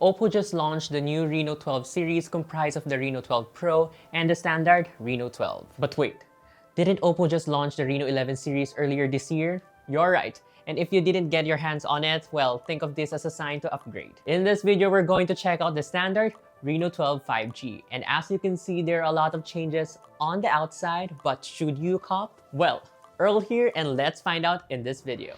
OPPO just launched the new Reno 12 series comprised of the Reno 12 Pro and the standard Reno 12. But wait, didn't OPPO just launch the Reno 11 series earlier this year? You're right. And if you didn't get your hands on it, well, think of this as a sign to upgrade. In this video, we're going to check out the standard Reno 12 5G. And as you can see, there are a lot of changes on the outside, but should you cop? Well, Earl here, and let's find out in this video.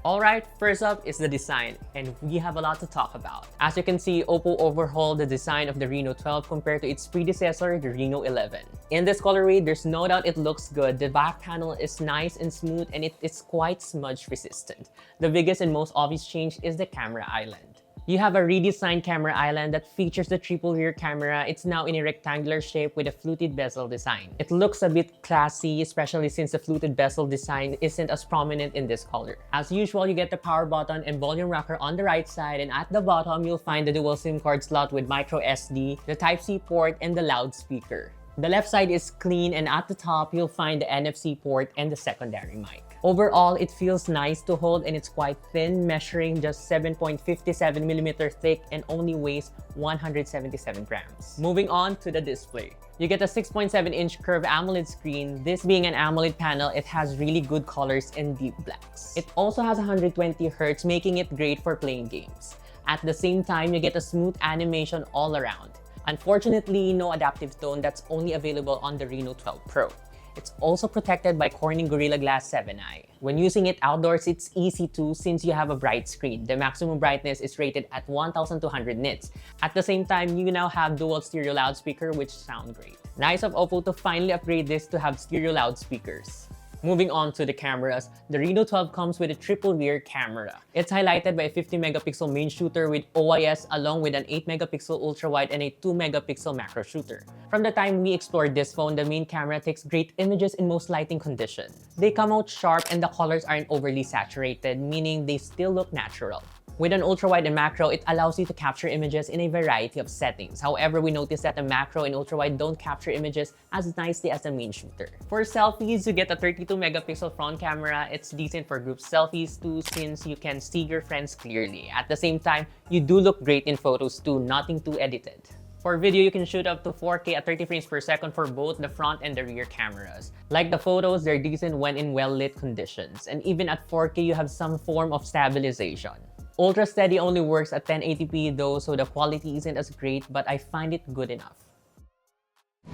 Alright, first up is the design, and we have a lot to talk about. As you can see, OPPO overhauled the design of the Reno 12 compared to its predecessor, the Reno 11. In this colorway, there's no doubt it looks good. The back panel is nice and smooth, and it is quite smudge resistant. The biggest and most obvious change is the camera island. You have a redesigned camera island that features the triple rear camera. It's now in a rectangular shape with a fluted bezel design. It looks a bit classy, especially since the fluted bezel design isn't as prominent in this color. As usual, you get the power button and volume rocker on the right side, and at the bottom, you'll find the dual SIM card slot with micro SD, the Type-C port, and the loudspeaker. The left side is clean, and at the top, you'll find the NFC port and the secondary mic. Overall, it feels nice to hold, and it's quite thin, measuring just 7.57mm thick and only weighs 177 grams. Moving on to the display. You get a 6.7-inch curved AMOLED screen. This being an AMOLED panel, it has really good colors and deep blacks. It also has 120Hz, making it great for playing games. At the same time, you get a smooth animation all around. Unfortunately, no adaptive tone that's only available on the Reno 12 Pro. It's also protected by Corning Gorilla Glass 7i. When using it outdoors, it's easy too since you have a bright screen. The maximum brightness is rated at 1200 nits. At the same time, you now have dual stereo loudspeaker, which sound great. Nice of OPPO to finally upgrade this to have stereo loudspeakers. Moving on to the cameras, the Reno 12 comes with a triple rear camera. It's highlighted by a 50-megapixel main shooter with OIS along with an 8-megapixel ultra-wide and a 2-megapixel macro shooter. From the time we explored this phone, the main camera takes great images in most lighting conditions. They come out sharp and the colors aren't overly saturated, meaning they still look natural. With an ultra-wide and macro, it allows you to capture images in a variety of settings. However, we noticed that the macro and ultra-wide don't capture images as nicely as the main shooter. For selfies, you get a 32-megapixel front camera. It's decent for group selfies too, since you can see your friends clearly. At the same time, you do look great in photos too, nothing too edited. For video, you can shoot up to 4K at 30 frames per second for both the front and the rear cameras. Like the photos, they're decent when in well-lit conditions. And even at 4K, you have some form of stabilization. Ultra Steady only works at 1080p though, so the quality isn't as great, but I find it good enough.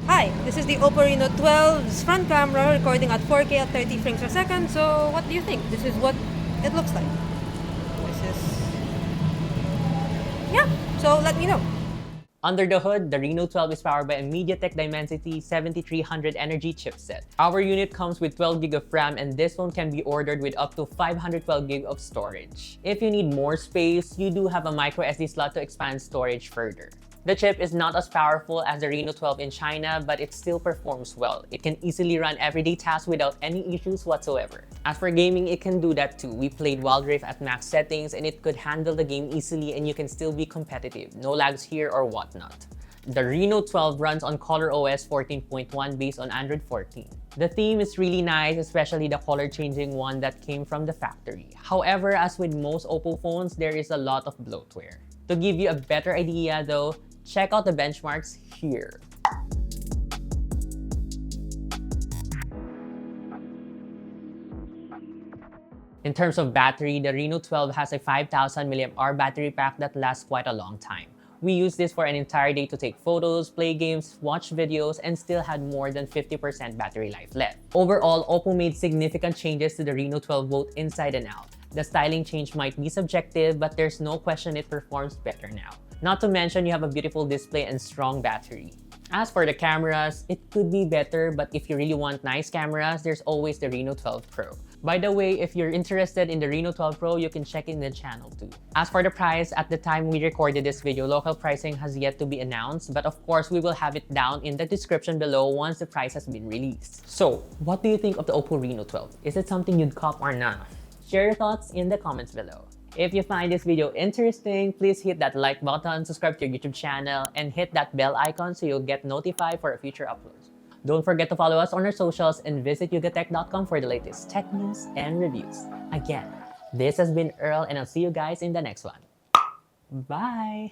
Hi, this is the OPPO Reno 12's front camera recording at 4K at 30 frames per second. So what do you think? This is what it looks like. Yeah, so let me know. Under the hood, the Reno 12 is powered by a MediaTek Dimensity 7300 Energy chipset. Our unit comes with 12GB of RAM, and this phone can be ordered with up to 512GB of storage. If you need more space, you do have a micro SD slot to expand storage further. The chip is not as powerful as the Reno 12 in China, but it still performs well. It can easily run everyday tasks without any issues whatsoever. As for gaming, it can do that too. We played Wild Rift at max settings, and it could handle the game easily, and you can still be competitive. No lags here or whatnot. The Reno 12 runs on ColorOS 14.1 based on Android 14. The theme is really nice, especially the color-changing one that came from the factory. However, as with most OPPO phones, there is a lot of bloatware. To give you a better idea though, check out the benchmarks here. In terms of battery, the Reno 12 has a 5000 mAh battery pack that lasts quite a long time. We used this for an entire day to take photos, play games, watch videos, and still had more than 50% battery life left. Overall, OPPO made significant changes to the Reno 12 both inside and out. The styling change might be subjective, but there's no question it performs better now. Not to mention, you have a beautiful display and strong battery. As for the cameras, it could be better, but if you really want nice cameras, there's always the Reno 12 Pro. By the way, if you're interested in the Reno 12 Pro, you can check in the channel too. As for the price, at the time we recorded this video, local pricing has yet to be announced, but of course, we will have it down in the description below once the price has been released. So, what do you think of the OPPO Reno 12? Is it something you'd cop or not? Share your thoughts in the comments below. If you find this video interesting, please hit that like button, subscribe to your YouTube channel, and hit that bell icon so you'll get notified for future uploads. Don't forget to follow us on our socials and visit yugatech.com for the latest tech news and reviews. Again, this has been Earl, and I'll see you guys in the next one. Bye!